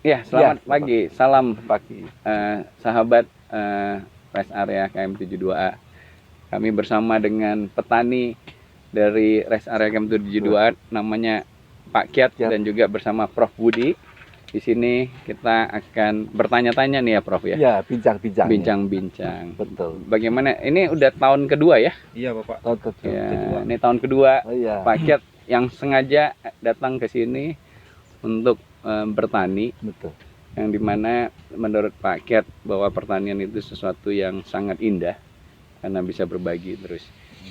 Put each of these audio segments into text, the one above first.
Ya, selamat Ya, pagi. Salam pagi. sahabat rest area KM72A. Kami bersama dengan petani dari rest area KM72A namanya Pak Kiat Kiat. dan juga bersama Prof Budi. Di sini kita akan bertanya-tanya nih ya Prof ya. Ya, bincang-bincang. Bincang-bincang. Betul. Bagaimana? Ini udah tahun kedua ya? Iya Bapak. Tahun kedua. Ya, ini tahun kedua Oh iya. Pak Kiat yang sengaja datang ke sini untuk bertani. Betul. Yang dimana menurut Pak Kiat bahwa pertanian itu sesuatu yang sangat indah karena bisa berbagi terus.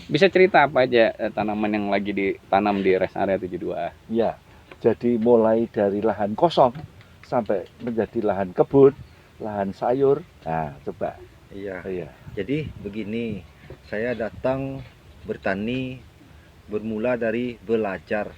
Bisa cerita apa aja tanaman yang lagi ditanam di rest area 72A? Ya, jadi mulai dari lahan kosong sampai menjadi lahan kebun, lahan sayur. Nah, coba. Iya. Iya. Jadi begini, saya datang bertani bermula dari belajar,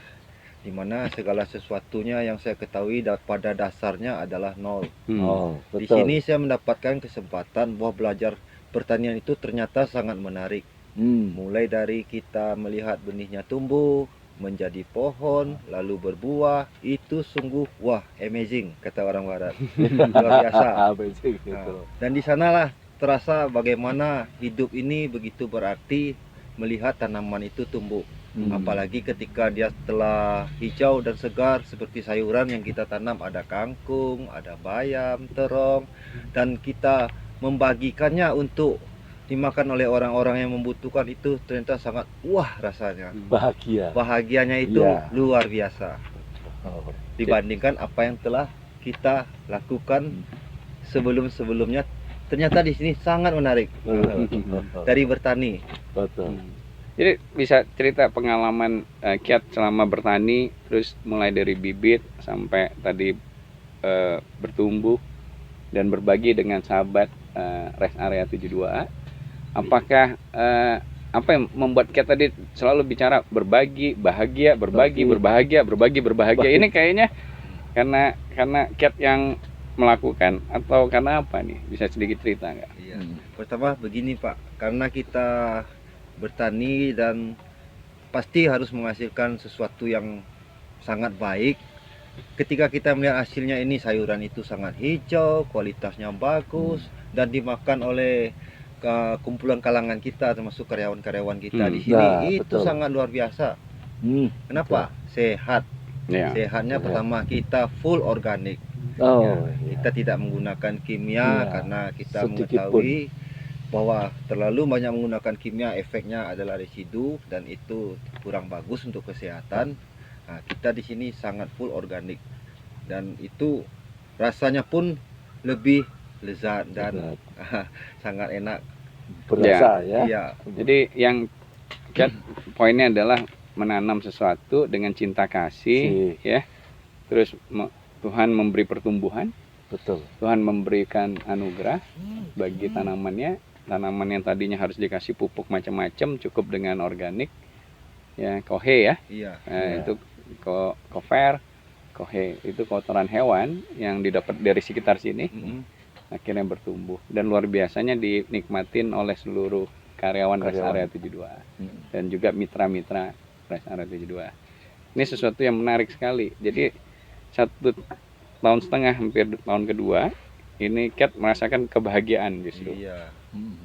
di mana segala sesuatunya yang saya ketahui pada dasarnya adalah nol. Oh, Di betul. sini saya mendapatkan kesempatan bahwa belajar pertanian itu ternyata sangat menarik. Mulai dari kita melihat benihnya tumbuh, menjadi pohon, lalu berbuah, itu sungguh wah amazing kata orang barat. Luar biasa. Amazing, gitu. Nah, dan di sanalah terasa bagaimana hidup ini begitu berarti melihat tanaman itu tumbuh. Apalagi ketika dia telah hijau dan segar seperti sayuran yang kita tanam, ada kangkung, ada bayam, terong, dan kita membagikannya untuk dimakan oleh orang-orang yang membutuhkan, itu ternyata sangat wah rasanya. Bahagia. Bahagianya itu Iya. luar biasa Oh, dibandingkan apa yang telah kita lakukan sebelum-sebelumnya. Ternyata di sini sangat menarik dari bertani. betul. Jadi bisa cerita pengalaman Kiat selama bertani, terus mulai dari bibit sampai tadi bertumbuh dan berbagi dengan sahabat rest area 72A. Apakah apa yang membuat Kiat tadi selalu bicara berbagi, bahagia, berbagi, berbahagia, berbagi, berbahagia? Ini kayaknya karena Kiat yang melakukan atau karena apa nih? Bisa sedikit cerita nggak? Iya. Pertama begini Pak, karena kita bertani dan pasti harus menghasilkan sesuatu yang sangat baik. Ketika kita melihat hasilnya, ini sayuran itu sangat hijau, kualitasnya bagus, dan dimakan oleh kumpulan kalangan kita, termasuk karyawan-karyawan kita di sini, Nah, itu betul. sangat luar biasa. Kenapa? Sehat. Ya. Sehatnya Sehat. pertama kita full organik. Oh, Ya, iya. kita tidak menggunakan kimia Iya, karena kita sedikit mengetahui bahwa terlalu banyak menggunakan kimia efeknya adalah residu dan itu kurang bagus untuk kesehatan. Nah, kita di sini sangat full organik dan itu rasanya pun lebih lezat dan sangat enak. Berasa ya. Iya. Jadi yang Kiat poinnya adalah menanam sesuatu dengan cinta kasih, ya. Terus Tuhan memberi pertumbuhan, Betul. Tuhan memberikan anugerah bagi tanamannya. Tanaman yang tadinya harus dikasih pupuk macam-macam cukup dengan organik, ya, kohe ya. Iya. Itu kover, kohe itu kotoran hewan yang didapat dari sekitar sini. Akhirnya bertumbuh dan luar biasanya dinikmatin oleh seluruh karyawan rest area 72 dan juga mitra-mitra rest area 72. Ini sesuatu yang menarik sekali. Jadi 1,5 tahun hampir tahun kedua ini Kiat merasakan kebahagiaan justru. Iya,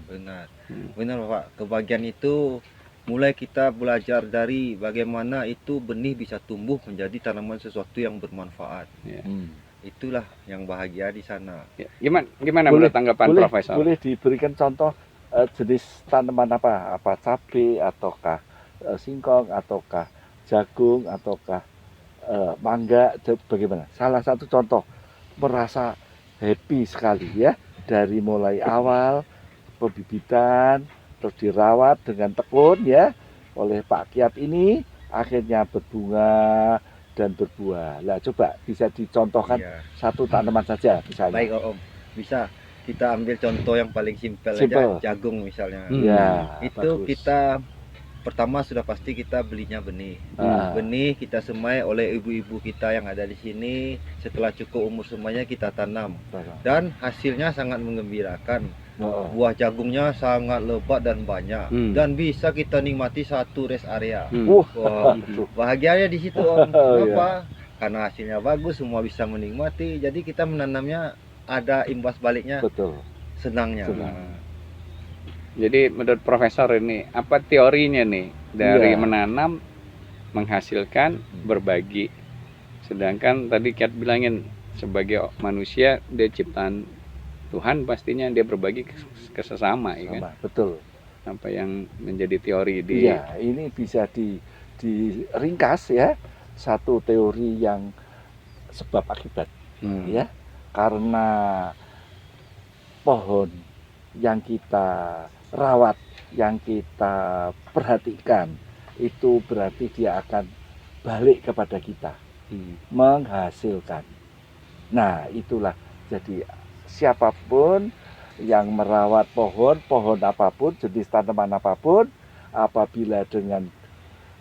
benar. Benar Pak, kebahagiaan itu mulai kita belajar dari bagaimana itu benih bisa tumbuh menjadi tanaman sesuatu yang bermanfaat. Ya. Itulah yang bahagia di sana. Ya. Gimana menurut tanggapan Profesor? Boleh diberikan contoh jenis tanaman apa? Apa cabai ataukah singkong ataukah jagung ataukah mangga? Bagaimana? Salah satu contoh merasa happy sekali ya, dari mulai awal pembibitan terus dirawat dengan tekun ya oleh Pak Kiat ini, akhirnya berbunga dan berbuah. Lah coba bisa dicontohkan satu tanaman saja misalnya. Baik Om, bisa kita ambil contoh yang paling simpel aja, jagung misalnya. Ya, itu bagus. kita pertama sudah pasti kita belinya benih. Benih kita semai oleh ibu-ibu kita yang ada di sini. Setelah cukup umur semuanya kita tanam dan hasilnya sangat menggembirakan. Buah jagungnya sangat lebat dan banyak dan bisa kita nikmati satu rest area. Wah, bahagianya di situ Om. Kenapa? karena hasilnya bagus, semua bisa menikmati. Jadi kita menanamnya ada imbas baliknya, Betul. senangnya. Senang. Jadi menurut Profesor ini apa teorinya nih dari Iya. menanam, menghasilkan, berbagi. Sedangkan tadi Kiat bilangin sebagai manusia dia ciptaan Tuhan, pastinya dia berbagi ke sesama, ya kan? Sama, betul. Apa yang menjadi teori di Iya, ini bisa diringkas ya, satu teori yang sebab akibat ya, karena pohon yang kita rawat, yang kita perhatikan itu berarti dia akan balik kepada kita, menghasilkan. Nah, itulah jadi siapapun yang merawat pohon apapun, jenis tanaman apapun, apabila dengan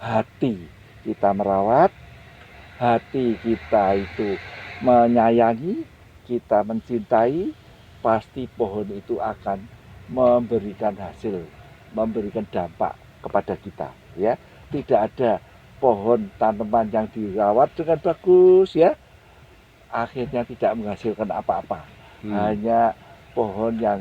hati kita merawat, hati kita itu menyayangi, kita mencintai, pasti pohon itu akan memberikan hasil, memberikan dampak kepada kita, ya. Tidak ada pohon tanaman yang dirawat dengan bagus, ya, akhirnya tidak menghasilkan apa-apa. Hanya pohon yang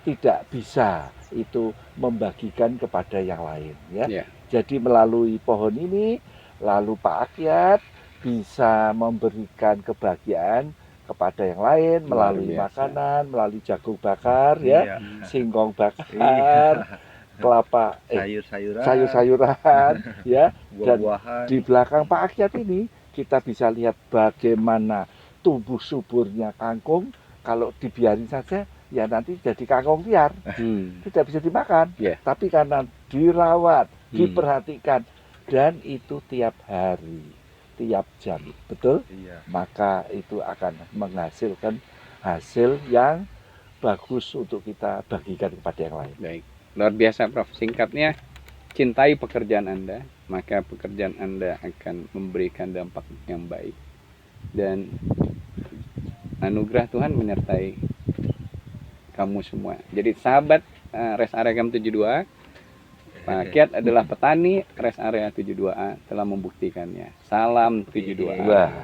tidak bisa itu membagikan kepada yang lain, ya. Yeah. Jadi melalui pohon ini, lalu Pak Akyat bisa memberikan kebahagiaan kepada yang lain melalui makanan, melalui jagung bakar, ya, singkong bakar, kelapa, sayur-sayuran, ya, dan buah-buahan. di belakang Pak Akyat ini kita bisa lihat bagaimana tumbuh suburnya kangkung. Kalau dibiarin saja, ya nanti jadi kangkung liar, tidak bisa dimakan. Tapi karena dirawat, diperhatikan, dan itu tiap hari, tiap jam, betul? Maka itu akan menghasilkan hasil yang bagus untuk kita bagikan kepada yang lain. Baik, luar biasa Prof. Singkatnya, cintai pekerjaan Anda, maka pekerjaan Anda akan memberikan dampak yang baik. Dan anugerah Tuhan menyertai kamu semua. Jadi sahabat Rest Area Camp 72, Pak Kiat adalah petani Rest Area 72A, telah membuktikannya. Salam 72A. Wah.